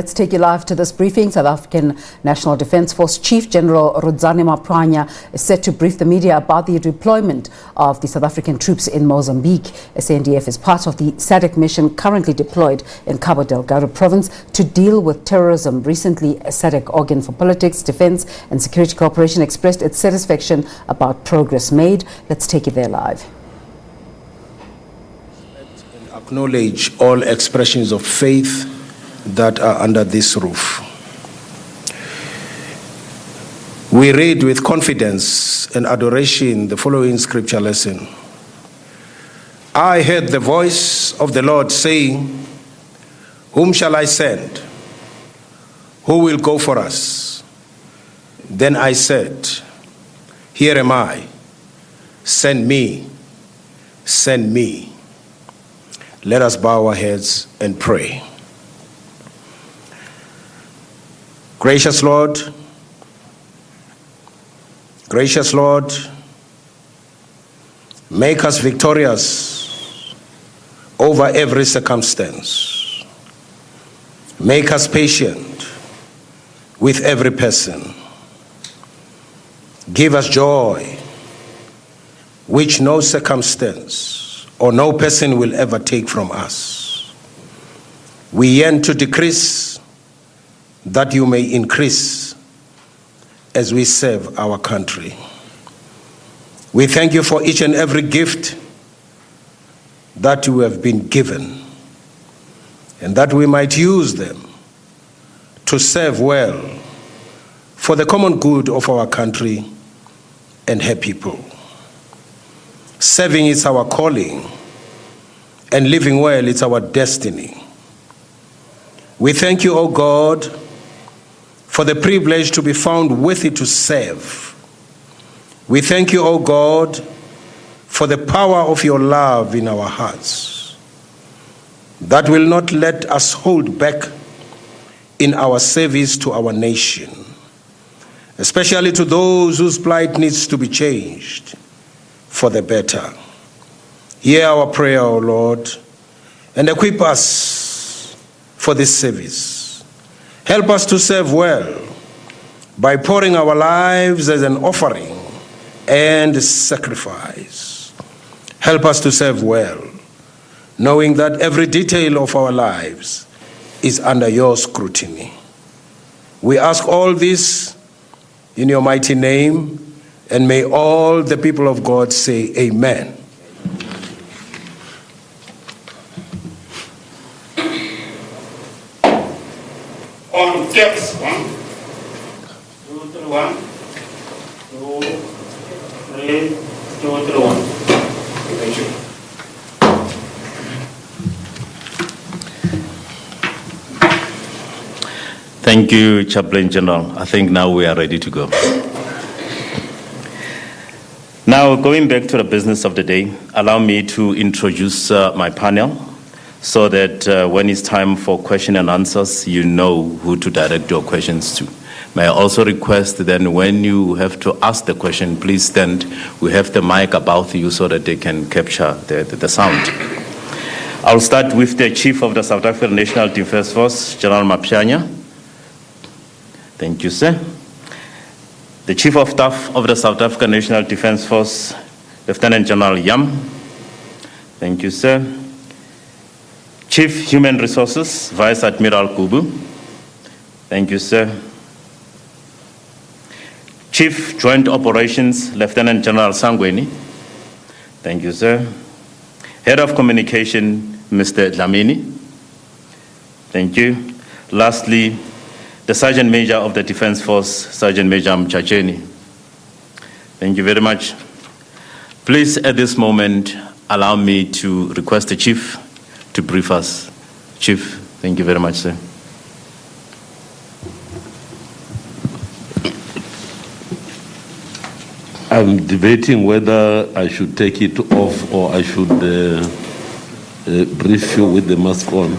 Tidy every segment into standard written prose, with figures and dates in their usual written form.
Let's take you live to this briefing. South African National Defence Force Chief General Rudzani Maphwanya is set to brief the media about the deployment of the South African troops in Mozambique. SANDF is part of the SADC mission currently deployed in Cabo Delgado province to deal with terrorism. Recently, a SADC organ for politics, defence and security cooperation expressed its satisfaction about progress made. Let's take it there live. Acknowledge all expressions of faith that are under this roof. We read with confidence and adoration the following scripture lesson. I heard the voice of the Lord saying, whom shall I send? Who will go for us? Then I said, here am I. Send me. Send me. Let us bow our heads and pray. Gracious Lord, make us victorious over every circumstance. Make us patient with every person. Give us joy, which no circumstance or no person will ever take from us. We yearn to decrease, that you may increase as we serve our country. We thank you for each and every gift that you have been given, and that we might use them to serve well for the common good of our country and her people. Serving is our calling, and living well is our destiny. We thank you, O God, for the privilege to be found worthy to serve. We thank you, O God, for the power of your love in our hearts that will not let us hold back in our service to our nation, especially to those whose plight needs to be changed for the better. Hear our prayer, O Lord, and equip us for this service. Help us to serve well by pouring our lives as an offering and sacrifice. Help us to serve well, knowing that every detail of our lives is under your scrutiny. We ask all this in your mighty name, and may all the people of God say amen. On steps, 1, 2, 3, 1, 2, 3, 2, 3, 1. Thank you. Thank you, Chaplain General. I think now we are ready to go. Now, going back to the business of the day, allow me to introduce my panel, so that when it's time for question and answers, you know who to direct your questions to. May I also request then when you have to ask the question, please stand. We have the mic about you so that they can capture the sound. I'll start with the Chief of the South African National Defence Force, General Maphwanya. Thank you, sir. The Chief of Staff of the South African National Defence Force, Lieutenant General Yam. Thank you, sir. Chief Human Resources, Vice Admiral Kubu. Thank you, sir. Chief Joint Operations, Lieutenant General Sangweni. Thank you, sir. Head of Communication, Mr. Dlamini. Thank you. Lastly, the Sergeant Major of the Defence Force, Sergeant Major Mchacheni. Thank you very much. Please, at this moment, allow me to request the Chief to brief us. Chief, thank you very much, sir. I'm debating whether I should take it off or I should brief you with the mask on.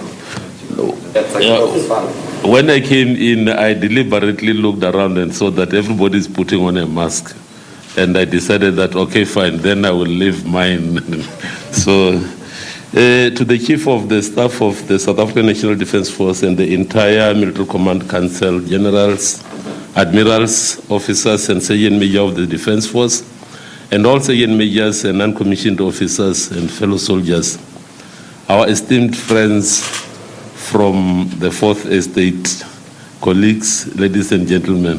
When I came in, I deliberately looked around and saw that everybody's putting on a mask. And I decided that, okay, fine, then I will leave mine. So To the Chief of the Staff of the South African National Defence Force and the entire Military Command Council, generals, admirals, officers, and sergeant major of the Defence Force, and all sergeant majors and non-commissioned officers and fellow soldiers, our esteemed friends from the Fourth Estate, colleagues, ladies and gentlemen.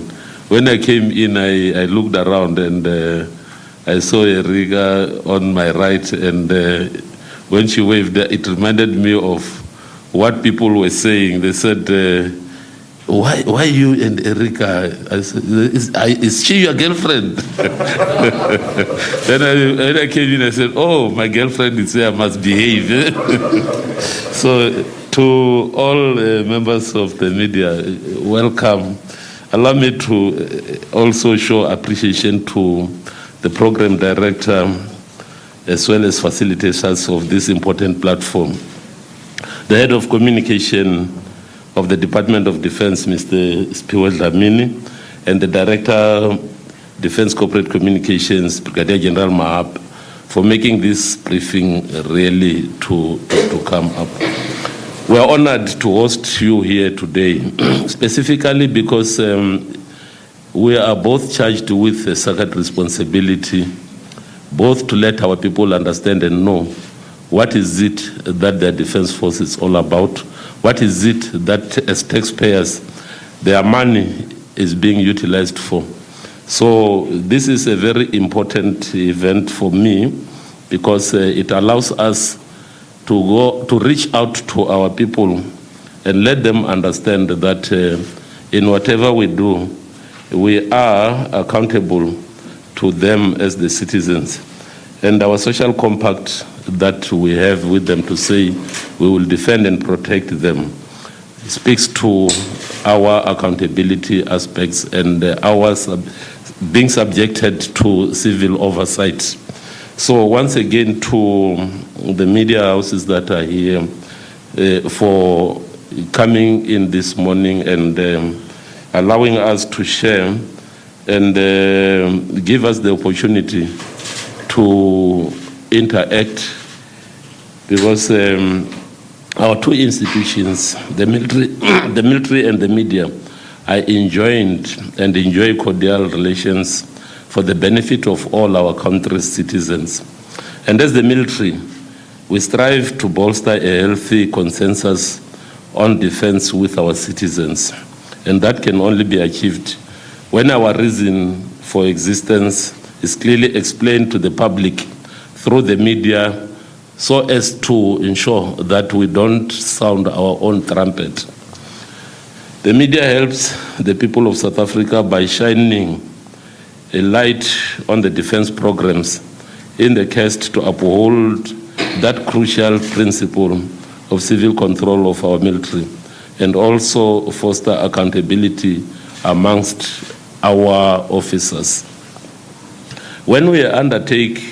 When I came in, I looked around and I saw a rigger on my right, and when she waved, it reminded me of what people were saying. They said, why you and Erika? I said, is she your girlfriend? When I came in, I said, oh, my girlfriend is here, I must behave. So to all members of the media, welcome. Allow me to also show appreciation to the program director, as well as facilitators of this important platform. The head of communication of the Department of Defense, Mr. Spiwe Dlamini, and the Director, Defense Corporate Communications, Brigadier General Mahab, for making this briefing really to come up. We are honored to host you here today, specifically because we are both charged with a sacred responsibility, both to let our people understand and know what is it that the Defense Force is all about, what is it that as taxpayers their money is being utilized for. So this is a very important event for me because it allows us to reach out to our people and let them understand that in whatever we do, we are accountable to them as the citizens. And our social compact that we have with them to say we will defend and protect them speaks to our accountability aspects and our being subjected to civil oversight. So once again, to the media houses that are here for coming in this morning and allowing us to share and give us the opportunity to interact, because our two institutions, the military and the media, are enjoined and enjoy cordial relations for the benefit of all our country's citizens. And as the military, we strive to bolster a healthy consensus on defense with our citizens. And that can only be achieved when our reason for existence is clearly explained to the public through the media, so as to ensure that we don't sound our own trumpet. The media helps the people of South Africa by shining a light on the defense programs in the quest to uphold that crucial principle of civil control of our military and also foster accountability amongst our officers. When we undertake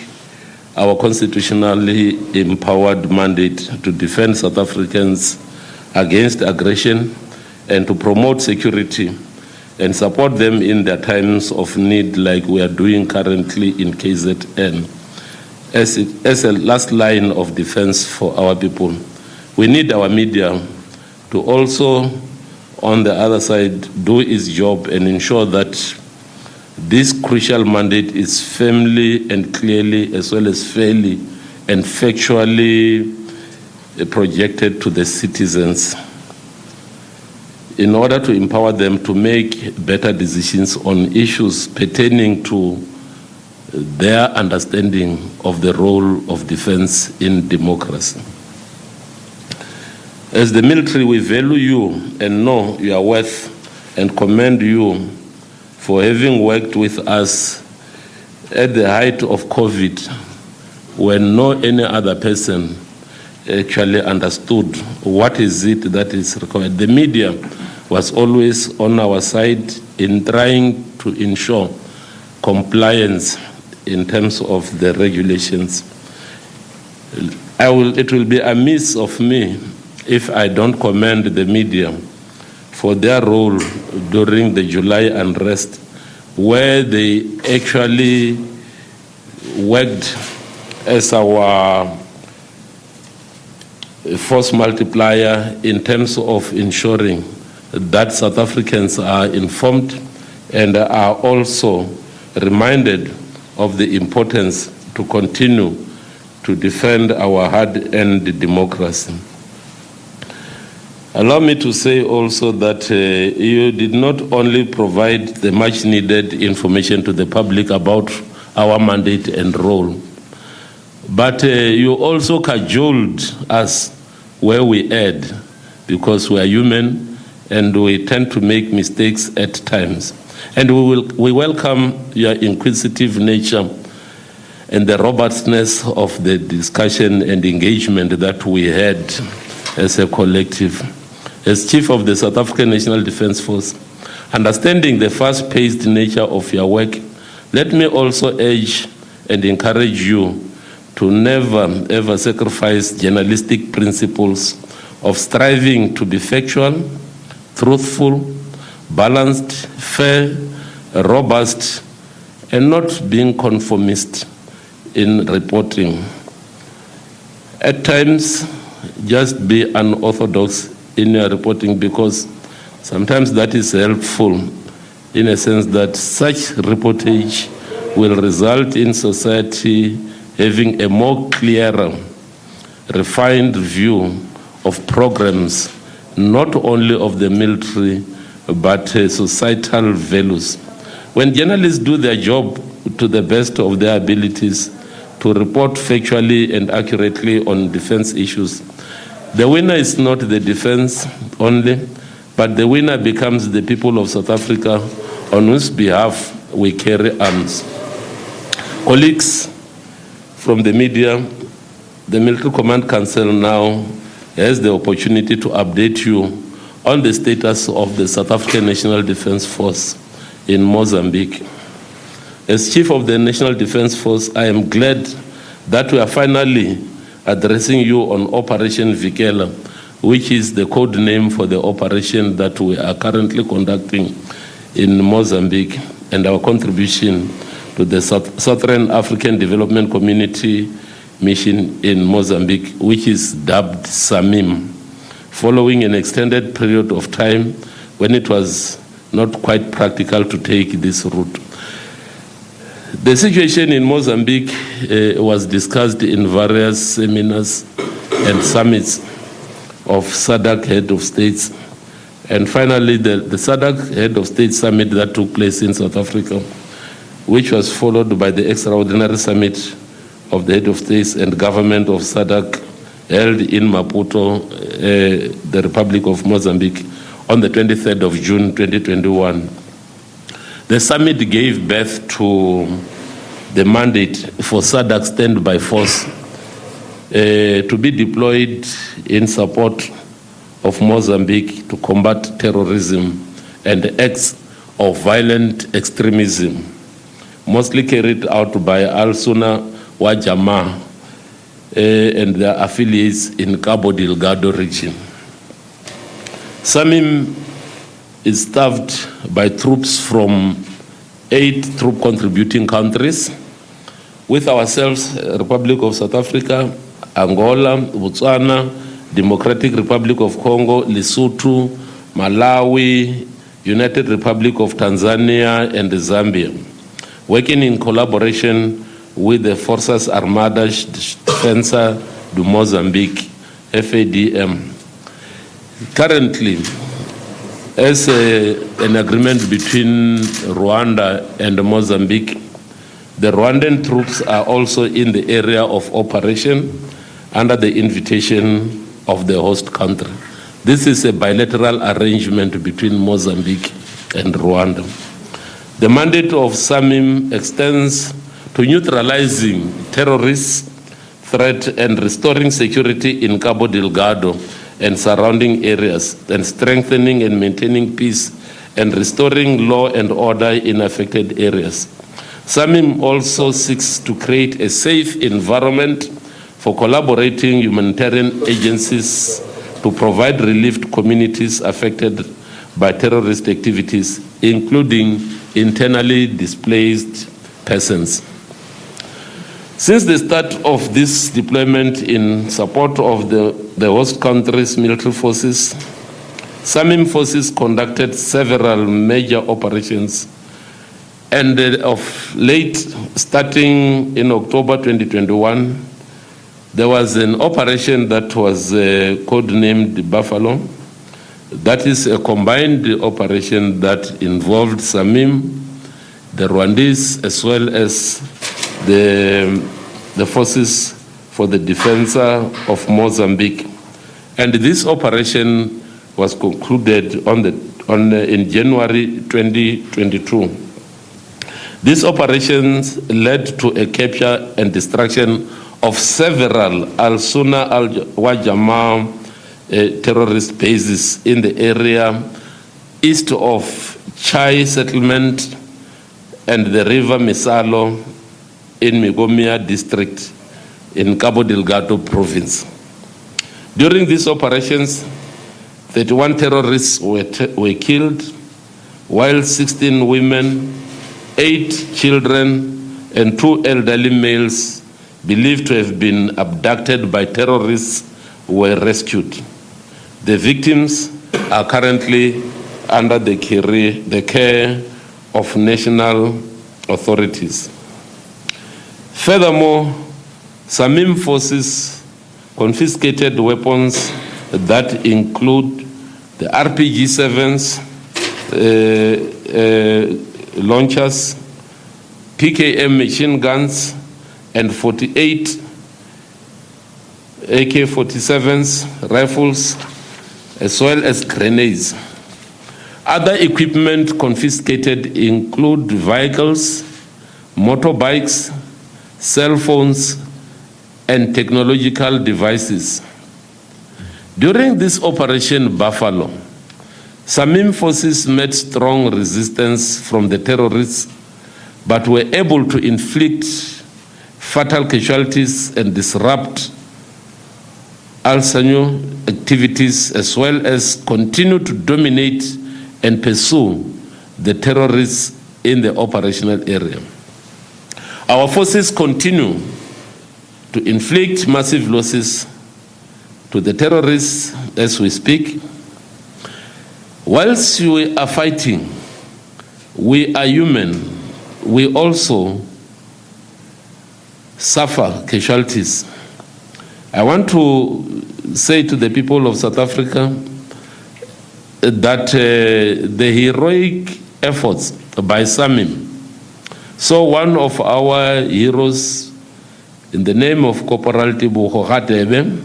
our constitutionally empowered mandate to defend South Africans against aggression and to promote security and support them in their times of need, like we are doing currently in KZN, as a last line of defense for our people, we need our media to also, on the other side, do its job and ensure that this crucial mandate is firmly and clearly, as well as fairly and factually projected to the citizens in order to empower them to make better decisions on issues pertaining to their understanding of the role of defense in democracy. As the military, we value you and know your worth and commend you for having worked with us at the height of COVID, when no any other person actually understood what is it that is required. The media was always on our side in trying to ensure compliance in terms of the regulations. It will be amiss of me if I don't commend the media for their role during the July unrest, where they actually worked as our force multiplier in terms of ensuring that South Africans are informed and are also reminded of the importance to continue to defend our hard-earned democracy. Allow me to say also that you did not only provide the much-needed information to the public about our mandate and role, but you also cajoled us where we erred, because we are human and we tend to make mistakes at times. And we welcome your inquisitive nature and the robustness of the discussion and engagement that we had as a collective. As Chief of the South African National Defence Force, understanding the fast-paced nature of your work, let me also urge and encourage you to never ever sacrifice journalistic principles of striving to be factual, truthful, balanced, fair, robust, and not being conformist in reporting. At times, just be unorthodox in your reporting, because sometimes that is helpful in a sense that such reportage will result in society having a more clearer, refined view of programs, not only of the military, but societal values. When journalists do their job to the best of their abilities to report factually and accurately on defense issues, the winner is not the defense only, but the winner becomes the people of South Africa on whose behalf we carry arms. Colleagues from the media, the Military Command Council now has the opportunity to update you on the status of the South African National Defence Force in Mozambique. As Chief of the National Defence Force, I am glad that we are finally addressing you on Operation Vikela, which is the code name for the operation that we are currently conducting in Mozambique, and our contribution to the Southern African Development Community mission in Mozambique, which is dubbed SAMIM, following an extended period of time when it was not quite practical to take this route. The situation in Mozambique was discussed in various seminars and summits of SADC head of states. And finally, the SADC head of state summit that took place in South Africa, which was followed by the extraordinary summit of the head of states and government of SADC held in Maputo, the Republic of Mozambique, on the 23rd of June 2021. The summit gave birth to the mandate for SADC standby force to be deployed in support of Mozambique to combat terrorism and acts of violent extremism, mostly carried out by Al-Sunnah wa Jama'ah and their affiliates in Cabo Delgado region. SAMIM is staffed by troops from 8 troop contributing countries, with ourselves, Republic of South Africa, Angola, Botswana, Democratic Republic of Congo, Lesotho, Malawi, United Republic of Tanzania, and Zambia, working in collaboration with the Forças Armadas de Defensa do Mozambique, FADM. Currently, as an agreement between Rwanda and Mozambique, the Rwandan troops are also in the area of operation under the invitation of the host country. This is a bilateral arrangement between Mozambique and Rwanda. The mandate of SAMIM extends to neutralizing terrorist threat and restoring security in Cabo Delgado and surrounding areas, and strengthening and maintaining peace and restoring law and order in affected areas. SAMIM also seeks to create a safe environment for collaborating humanitarian agencies to provide relief to communities affected by terrorist activities, including internally displaced persons. Since the start of this deployment in support of the host country's military forces, SAMIM forces conducted several major operations, and of late, starting in October 2021, there was an operation that was codenamed Buffalo. That is a combined operation that involved SAMIM, the Rwandese, as well as the forces for the defense of Mozambique. And this operation was concluded in January 2022. These operations led to a capture and destruction of several Al-Sunna al-Wajama terrorist bases in the area east of Chai settlement and the river Misalo in Migomia district in Cabo Delgado province. During these operations, 31 terrorists were killed, while 16 women, 8 children, and 2 elderly males believed to have been abducted by terrorists were rescued. The victims are currently under the care of national authorities. Furthermore, SAMIM forces confiscated weapons that include the RPG-7s, launchers, PKM machine guns, and 48 AK-47s, rifles, as well as grenades. Other equipment confiscated include vehicles, motorbikes, cell phones, and technological devices. During this Operation Buffalo, SAMIM forces met strong resistance from the terrorists, but were able to inflict fatal casualties and disrupt Al-Sanyo activities, as well as continue to dominate and pursue the terrorists in the operational area. Our forces continue to inflict massive losses to the terrorists as we speak. Whilst we are fighting, we are human. We also suffer casualties. I want to say to the people of South Africa that the heroic efforts by SAMIM. So one of our heroes, in the name of Corporal Tibuho Hatebe,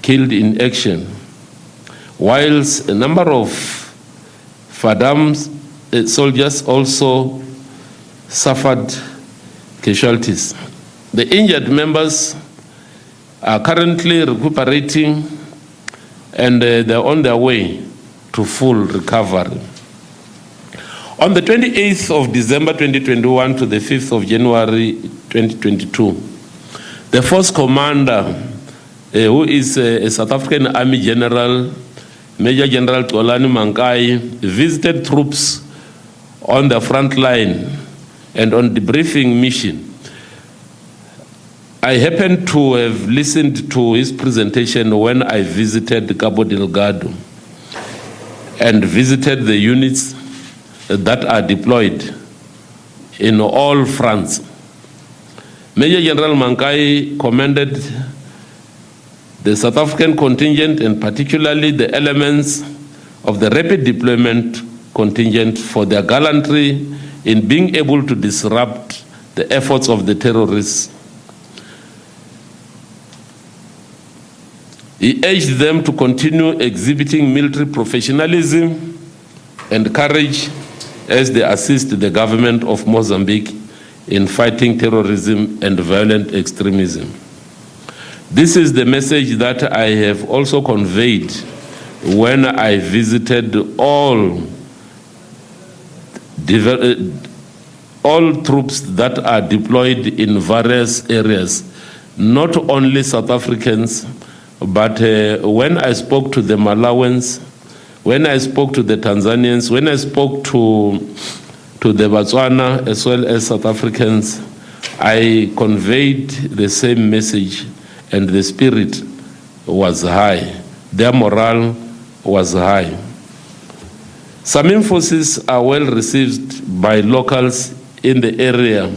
killed in action, whilst a number of FADAM's soldiers also suffered casualties. The injured members are currently recuperating, and they're on their way to full recovery. On the 28th of December 2021 to the 5th of January 2022, the force commander, who is a South African Army General, Major General Rudzani Maphwanya, visited troops on the front line and on debriefing mission. I happened to have listened to his presentation when I visited Cabo Delgado and visited the units that are deployed in all fronts. Major General Maphwanya commended the South African contingent, and particularly the elements of the rapid deployment contingent, for their gallantry in being able to disrupt the efforts of the terrorists. He urged them to continue exhibiting military professionalism and courage as they assist the government of Mozambique in fighting terrorism and violent extremism. This is the message that I have also conveyed when I visited all troops that are deployed in various areas, not only South Africans, but when I spoke to the Malawans, when I spoke to the Tanzanians, when I spoke to the Botswana, as well as South Africans, I conveyed the same message, and the spirit was high. Their morale was high. SAMIM forces are well received by locals in the area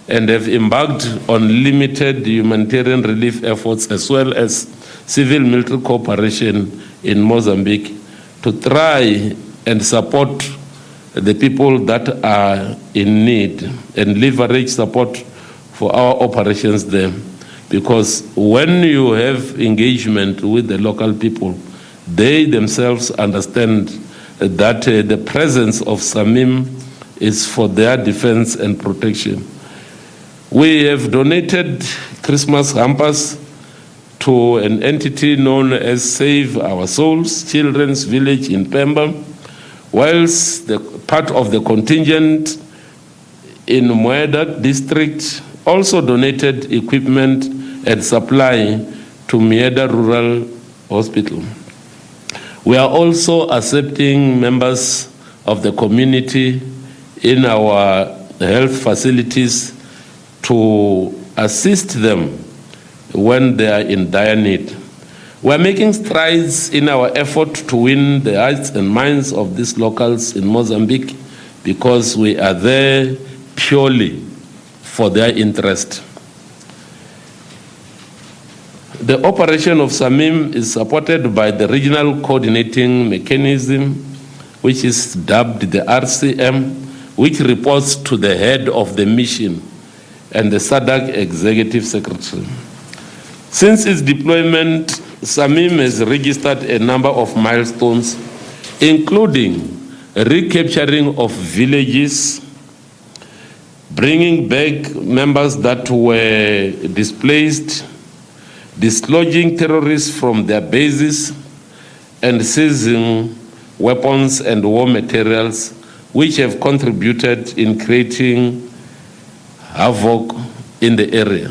and have embarked on limited humanitarian relief efforts as well as civil-military cooperation in Mozambique to try and support the people that are in need and leverage support for our operations there. Because when you have engagement with the local people, they themselves understand that the presence of SAMIM is for their defense and protection. We have donated Christmas hampers to an entity known as Save Our Souls Children's Village in Pemba, whilst the part of the contingent in Mueda district also donated equipment and supply to Mueda Rural Hospital. We are also accepting members of the community in our health facilities to assist them when they are in dire need. We are making strides in our effort to win the hearts and minds of these locals in Mozambique because we are there purely for their interest. The operation of SAMIM is supported by the Regional Coordinating Mechanism, which is dubbed the RCM, which reports to the head of the mission and the SADC Executive Secretary. Since its deployment, SAMIM has registered a number of milestones, including recapturing of villages, bringing back members that were displaced, dislodging terrorists from their bases, and seizing weapons and war materials, which have contributed in creating havoc in the area.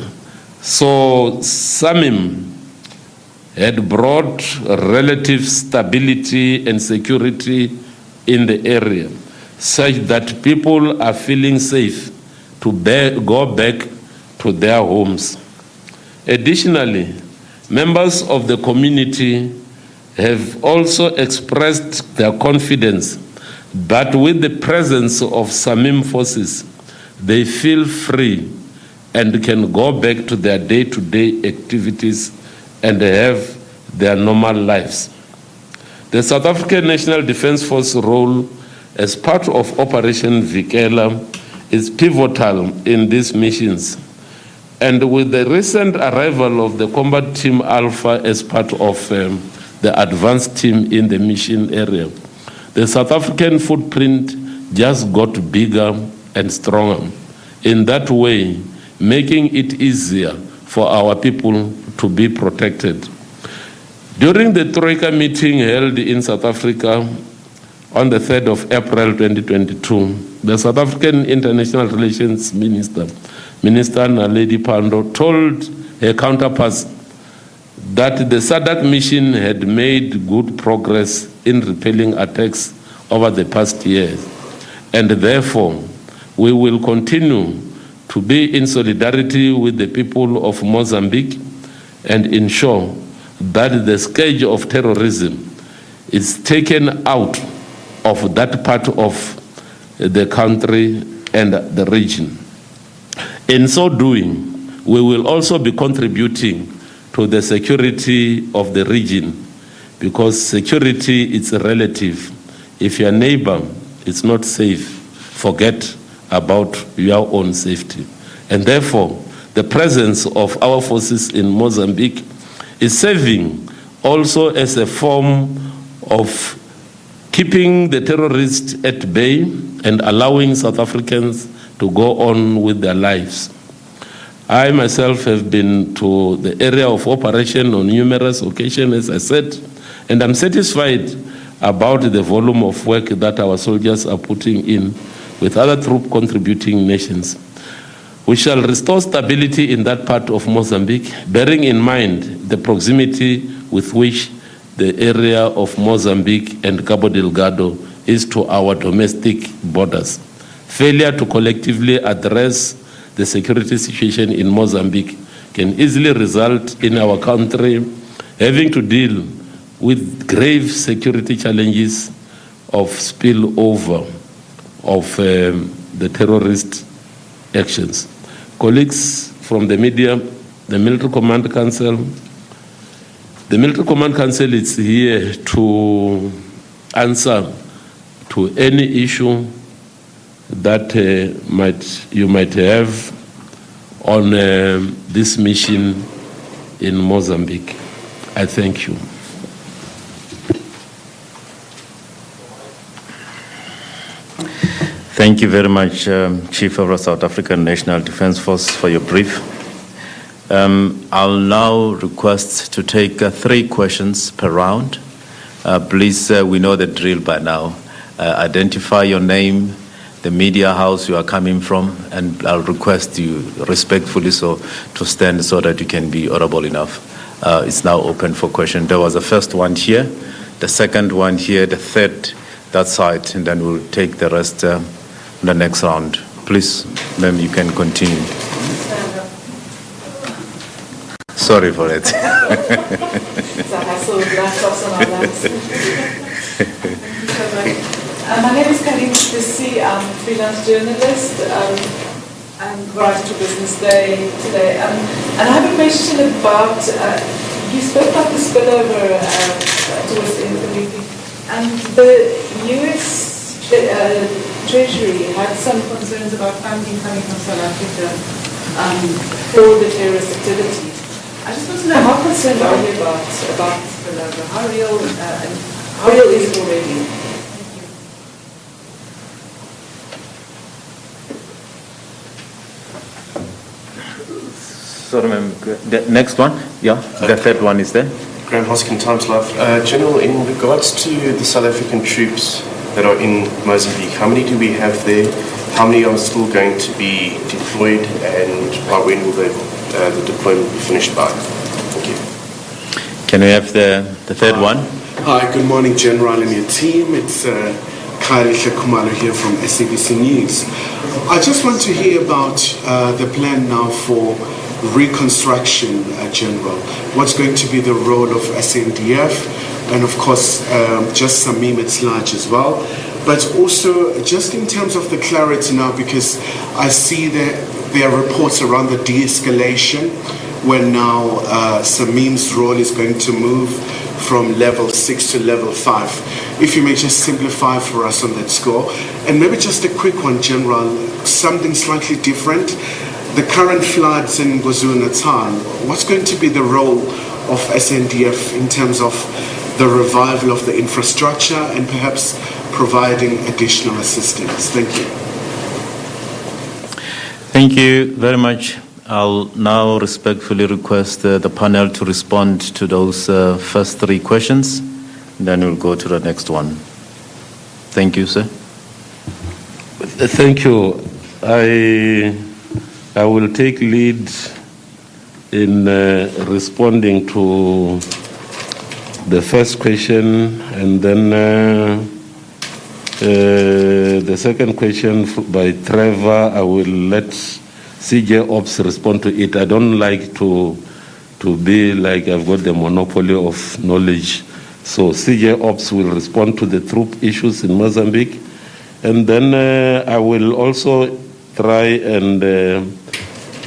So SAMIM had brought relative stability and security in the area, such that people are feeling safe to go back to their homes. Additionally, members of the community have also expressed their confidence that with the presence of SAMIM forces, they feel free and can go back to their day-to-day activities and have their normal lives. The South African National Defence Force role as part of Operation Vikela is pivotal in these missions. And with the recent arrival of the Combat Team Alpha as part of the advanced team in the mission area, the South African footprint just got bigger and stronger. In that way, making it easier for our people to be protected. During the Troika meeting held in South Africa on the 3rd of April 2022, the South African International Relations Minister, Minister Naledi Pandor, told her counterparts that the SADC mission had made good progress in repelling attacks over the past years, and therefore we will continue to be in solidarity with the people of Mozambique and ensure that the scourge of terrorism is taken out of that part of the country and the region. In so doing, we will also be contributing to the security of the region, because security is relative. If your neighbor is not safe, forget about your own safety. And therefore, the presence of our forces in Mozambique is serving also as a form of keeping the terrorists at bay and allowing South Africans to go on with their lives. I myself have been to the area of operation on numerous occasions, as I said, and I'm satisfied about the volume of work that our soldiers are putting in with other troop contributing nations. We shall restore stability in that part of Mozambique, bearing in mind the proximity with which the area of Mozambique and Cabo Delgado is to our domestic borders. Failure to collectively address the security situation in Mozambique can easily result in our country having to deal with grave security challenges of spillover of the terrorist actions. Colleagues from the media, the Military Command Council, the Military Command Council is here to answer to any issue that you might have on this mission in Mozambique. I thank you. Thank you very much, Chief of the South African National Defence Force, for your brief. I'll now request to take 3 questions per round. Please, we know the drill by now. Identify your name, the media house you are coming from, and I'll request you respectfully to stand so that you can be audible enough. It's now open for questions. There was the first one here, the second one here, the third that side, and then we'll take the rest the next round. Please, ma'am, you can continue. Sorry for it. My name is Karim Stissi. I'm a freelance journalist. I'm writing to Business Day today. And I have a question about, you spoke about the spillover towards the end of the meeting. And the US Treasury had some concerns about funding coming from South Africa for the terrorist activities. I just want to know, how concerned are you about spillover? How real is it already? Sorry, ma'am. The next one? Yeah, the third one is there. Graham Hoskin, Times Live. General, in regards to the South African troops that are in Mozambique, how many do we have there? How many are still going to be deployed, and by when will the deployment be finished by? Thank you. Can we have the third one? Hi, good morning, General and your team. It's Kyle Kumalo here from SABC News. I just want to hear about the plan now for reconstruction, General. What's going to be the role of SANDF, and of course just Samim at large as well, but also just in terms of the clarity now, because I see that there are reports around the de-escalation where now Samim's role is going to move from level 6 to level 5. If you may just simplify for us on that score. And maybe just a quick one, General, something slightly different. The current floods in KwaZulu-Natal, what's going to be the role of SANDF in terms of the revival of the infrastructure and perhaps providing additional assistance? Thank you. Thank you very much. I'll now respectfully request the panel to respond to those first 3 questions. Then we'll go to the next one. Thank you, sir. Thank you. I will take lead in responding to the first question, and then the second question by Trevor, I will let CJ Ops respond to it. I don't like to be like I've got the monopoly of knowledge. So CJ Ops will respond to the troop issues in Mozambique. And then I will also try and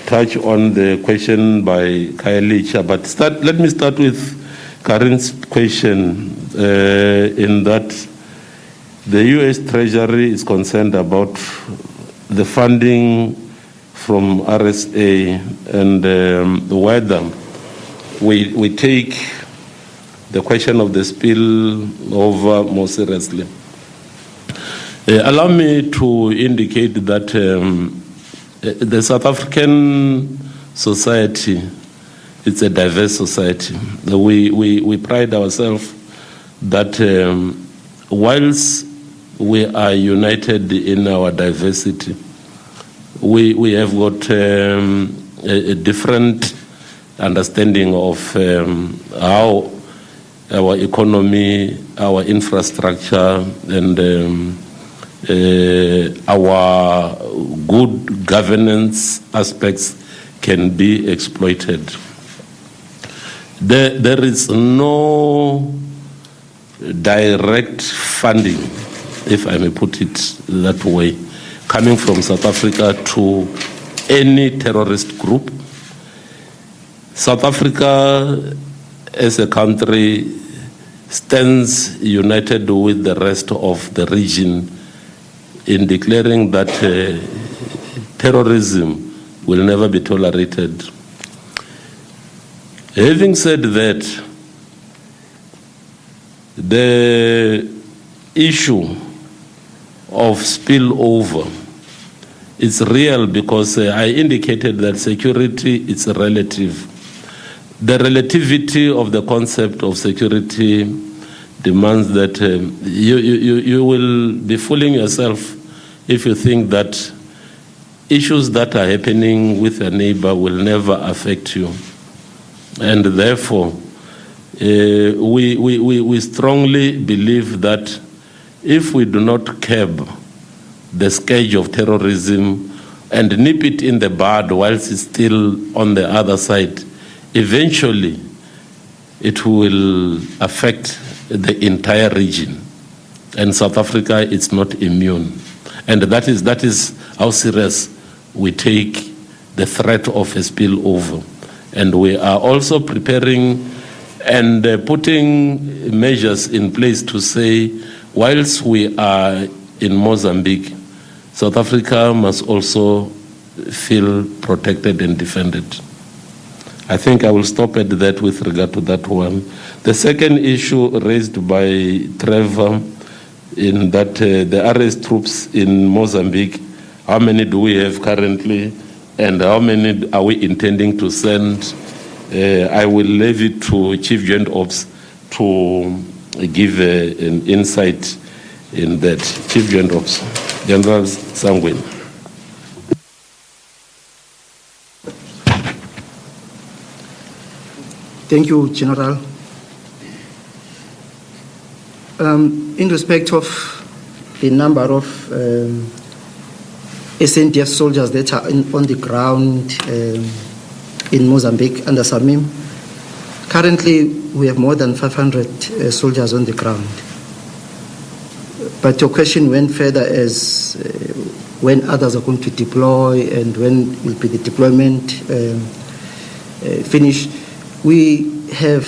touch on the question by Kaelicha. But let me start with Karin's question in that the U.S. Treasury is concerned about the funding from RSA and whether we take the question of the spill over more seriously. Allow me to indicate that the South African society, it's a diverse society. We pride ourselves that whilst we are united in our diversity, we have got a different understanding of how our economy, our infrastructure, and our good governance aspects can be exploited. There is no direct funding, if I may put it that way, coming from South Africa to any terrorist group. South Africa as a country stands united with the rest of the region in declaring that terrorism will never be tolerated. Having said that, the issue of spillover is real because I indicated that security is relative. The relativity of the concept of security demands that you will be fooling yourself if you think that issues that are happening with a neighbor will never affect you. And therefore, we strongly believe that if we do not curb the scourge of terrorism and nip it in the bud whilst it's still on the other side, eventually it will affect the entire region. And South Africa is not immune. And that is how serious we take the threat of a spillover. And we are also preparing and putting measures in place to say, whilst we are in Mozambique, South Africa must also feel protected and defended. I think I will stop at that with regard to that one. The second issue raised by Trevor in that the RS troops in Mozambique, how many do we have currently and how many are we intending to send? I will leave it to Chief Joint Ops to give an insight in that. Chief Joint Ops, General Sangwin. Thank you, General. In respect of the number of SANDF soldiers that are on the ground in Mozambique under SAMIM, currently we have more than 500 soldiers on the ground. But your question went further as when others are going to deploy and when will be the deployment finished. We have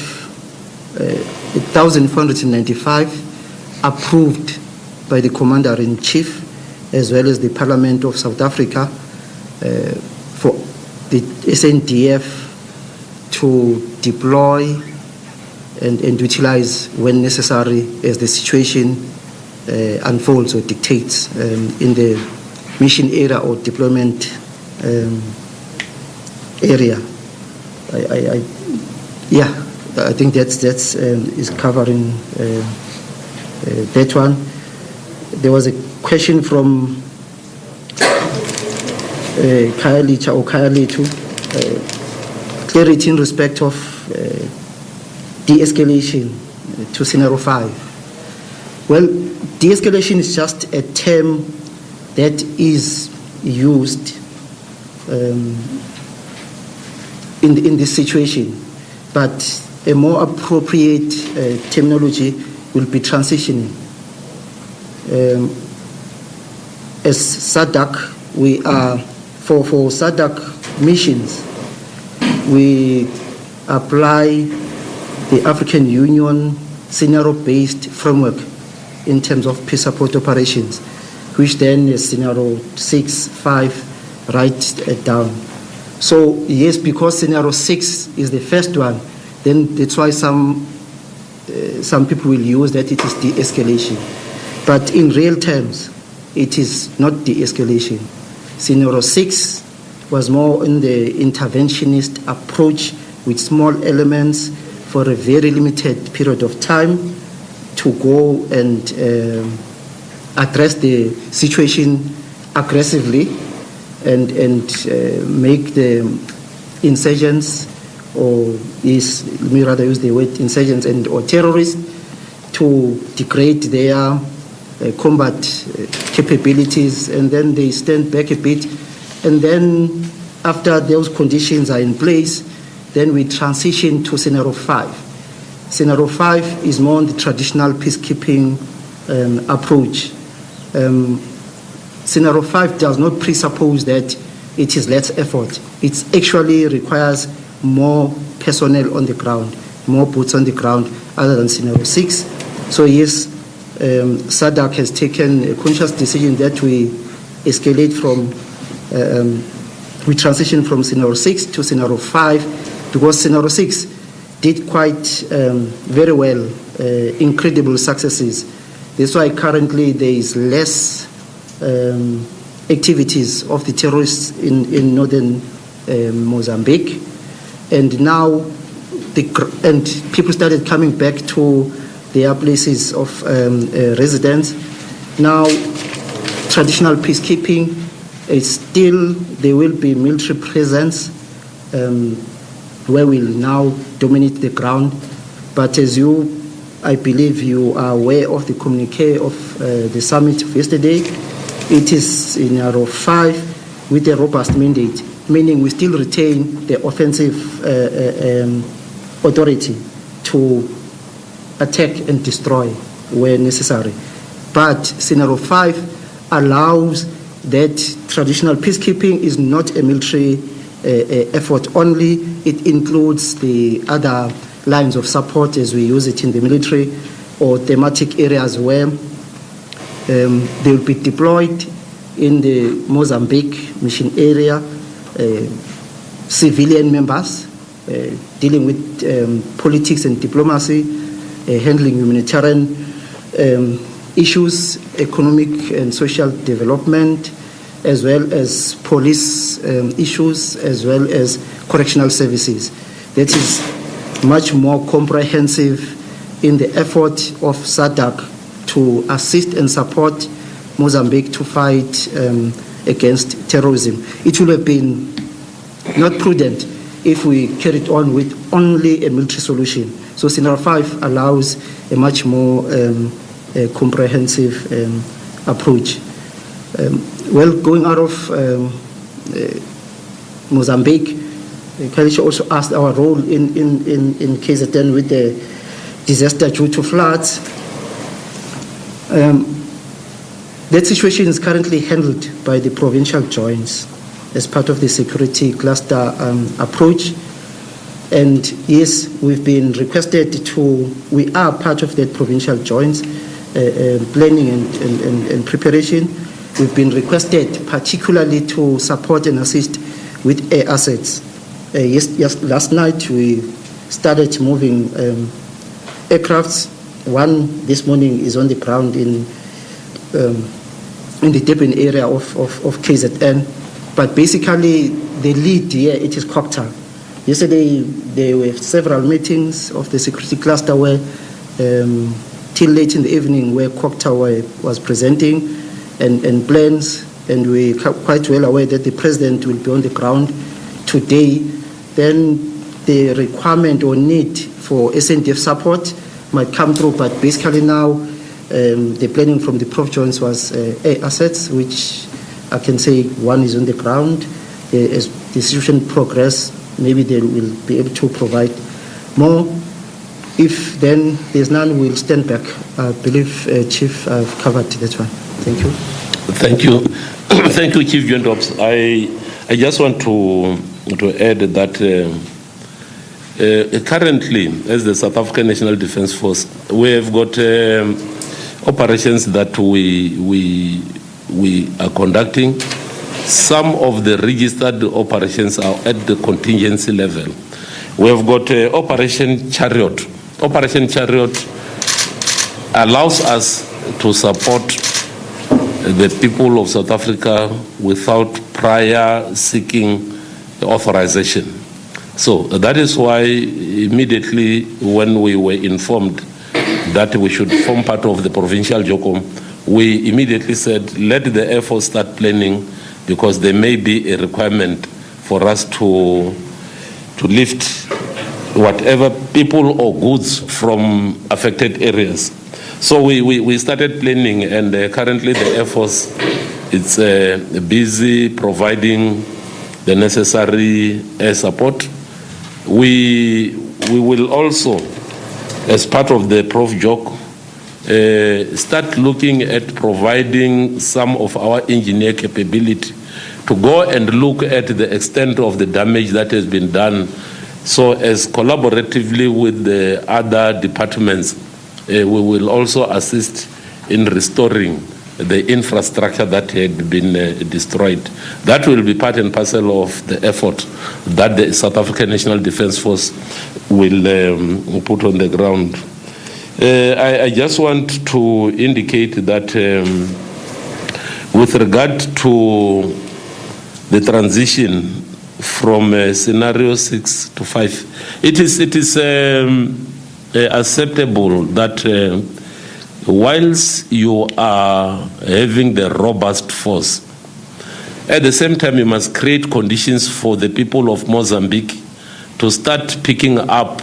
1,495 approved by the Commander-in-Chief as well as the Parliament of South Africa for the SANDF to deploy and utilize when necessary as the situation unfolds or dictates in the mission area or deployment area. I think that's is covering that one. There was a question from Kayali too. Clarity in respect of de-escalation to scenario 5. Well, de-escalation is just a term that is used in this situation, but a more appropriate terminology will be transitioning. As SADC, we are for SADC missions, we apply the African Union scenario-based framework in terms of peace support operations, which then is scenario 6, 5, right down. So yes, because scenario 6 is the first one, then that's why some people will use that it is de-escalation. But in real terms, it is not de-escalation. Scenario 6 was more in the interventionist approach with small elements for a very limited period of time to go and address the situation aggressively and make the insurgents, or let me rather use the word insurgents and or terrorists, to degrade their combat capabilities, and then they stand back a bit. And then after those conditions are in place, then we transition to scenario 5. Scenario 5 is more on the traditional peacekeeping approach. Scenario 5 does not presuppose that it is less effort. It actually requires more personnel on the ground, more boots on the ground, other than scenario 6. So yes, SADC has taken a conscious decision that we escalate from, we transition from scenario 6 to scenario 5, because scenario 6 did quite very well, incredible successes. That's why currently there is less activities of the terrorists in northern Mozambique, and now people started coming back to their places of residence. Now, traditional peacekeeping is still, there will be military presence where we'll now dominate the ground. But as I believe you are aware of the communique of the summit of yesterday, it is in scenario 5 with a robust mandate, meaning we still retain the offensive authority to attack and destroy where necessary. But scenario 5 allows that traditional peacekeeping is not a military effort only. It includes the other lines of support as we use it in the military, or thematic areas where they will be deployed in the Mozambique mission area, civilian members dealing with politics and diplomacy, handling humanitarian issues, economic and social development, as well as police issues, as well as correctional services. That is much more comprehensive in the effort of SADC to assist and support Mozambique to fight against terrorism. It would have been not prudent if we carried on with only a military solution. So scenario 5 allows a much more comprehensive approach. Well, going out of Mozambique, Kalisha also asked our role in KZN with the disaster due to floods. That situation is currently handled by the provincial joints as part of the security cluster approach. And yes, we've been requested we are part of that provincial joints planning and preparation. We've been requested particularly to support and assist with air assets. Yes, last night we started moving aircrafts. One this morning is on the ground in the Durban area of KZN. But basically the lead here, it is Copter. Yesterday there were several meetings of the security cluster where till late in the evening where Copter was presenting and plans, and we're quite well aware that the president will be on the ground today. Then the requirement or need for SANDF support might come through, but basically now the planning from the Prof Jones was air assets, which I can say one is on the ground. As the situation progress, maybe they will be able to provide more. If then there's none, we'll stand back. I believe, Chief, I've covered that one. Thank you. Thank you. Thank you, Chief Joint Ops. I just want to add that currently, as the South African National Defence Force, we have got operations that we are conducting. Some of the registered operations are at the contingency level. We have got Operation Chariot. Operation Chariot allows us to support the people of South Africa without prior seeking authorization. So that is why immediately when we were informed that we should form part of the provincial JOCOM, we immediately said, let the Air Force start planning, because there may be a requirement for us to lift whatever people or goods from affected areas. So we started planning, and currently the Air Force is busy providing the necessary air support. We will also, as part of the Prof Joke, start looking at providing some of our engineer capability to go and look at the extent of the damage that has been done, so as collaboratively with the other departments, we will also assist in restoring the infrastructure that had been destroyed. That will be part and parcel of the effort that the South African National Defence Force will put on the ground. I just want to indicate that with regard to the transition from scenario 6 to 5, it is acceptable that whilst you are having the robust force, at the same time you must create conditions for the people of Mozambique to start picking up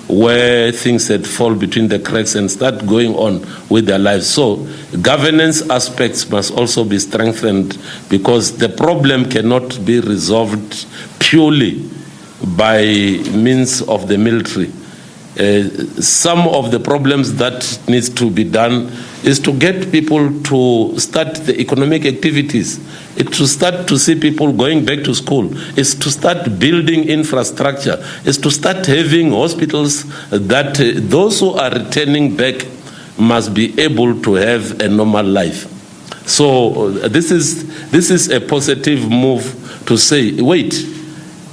where things had fall between the cracks and start going on with their lives. So governance aspects must also be strengthened, because the problem cannot be resolved purely by means of the military. Some of the problems that needs to be done is to get people to start the economic activities. It's to start to see people going back to school. It's to start building infrastructure. It's to start having hospitals that those who are returning back must be able to have a normal life. So this is a positive move to say, wait,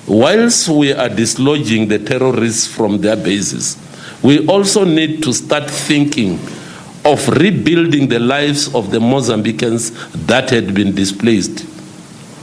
whilst we are dislodging the terrorists from their bases, we also need to start thinking of rebuilding the lives of the Mozambicans that had been displaced.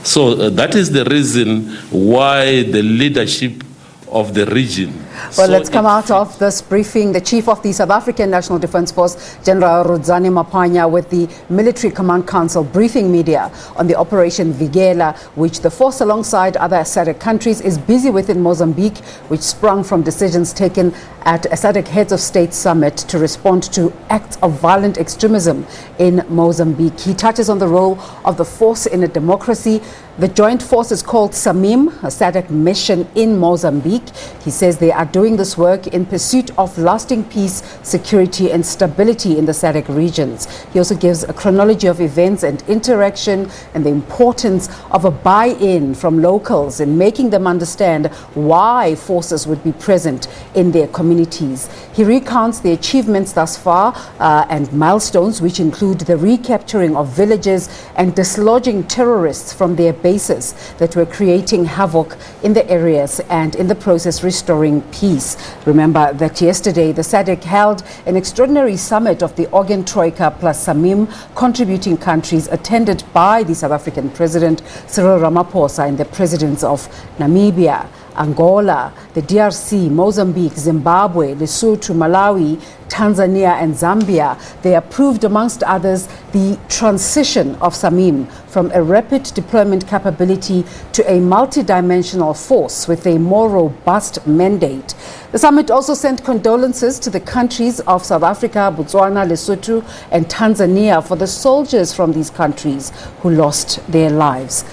So that is the reason why the leadership of the region. Well, let's come out of this briefing. The Chief of the South African National Defence Force, General Rudzani Maphwanya, with the Military Command Council briefing media on the Operation Vigela, which the force alongside other SADC countries is busy with in Mozambique, which sprung from decisions taken at a SADC Heads of State Summit to respond to acts of violent extremism in Mozambique. He touches on the role of the force in a democracy. The joint force is called SAMIM, a SADC mission in Mozambique. He says they are doing this work in pursuit of lasting peace, security and stability in the SADC regions. He also gives a chronology of events and interaction and the importance of a buy-in from locals in making them understand why forces would be present in their communities. He recounts the achievements thus far and milestones, which include the recapturing of villages and dislodging terrorists from their bases that were creating havoc in the areas and in the process restoring peace. Remember that yesterday the SADC held an extraordinary summit of the Organ Troika plus SAMIM contributing countries, attended by the South African President Cyril Ramaphosa and the presidents of Namibia, Angola, the DRC, Mozambique, Zimbabwe, Lesotho, Malawi, Tanzania and Zambia. They approved, amongst others, the transition of SAMIM from a rapid deployment capability to a multidimensional force with a more robust mandate. The summit also sent condolences to the countries of South Africa, Botswana, Lesotho and Tanzania for the soldiers from these countries who lost their lives.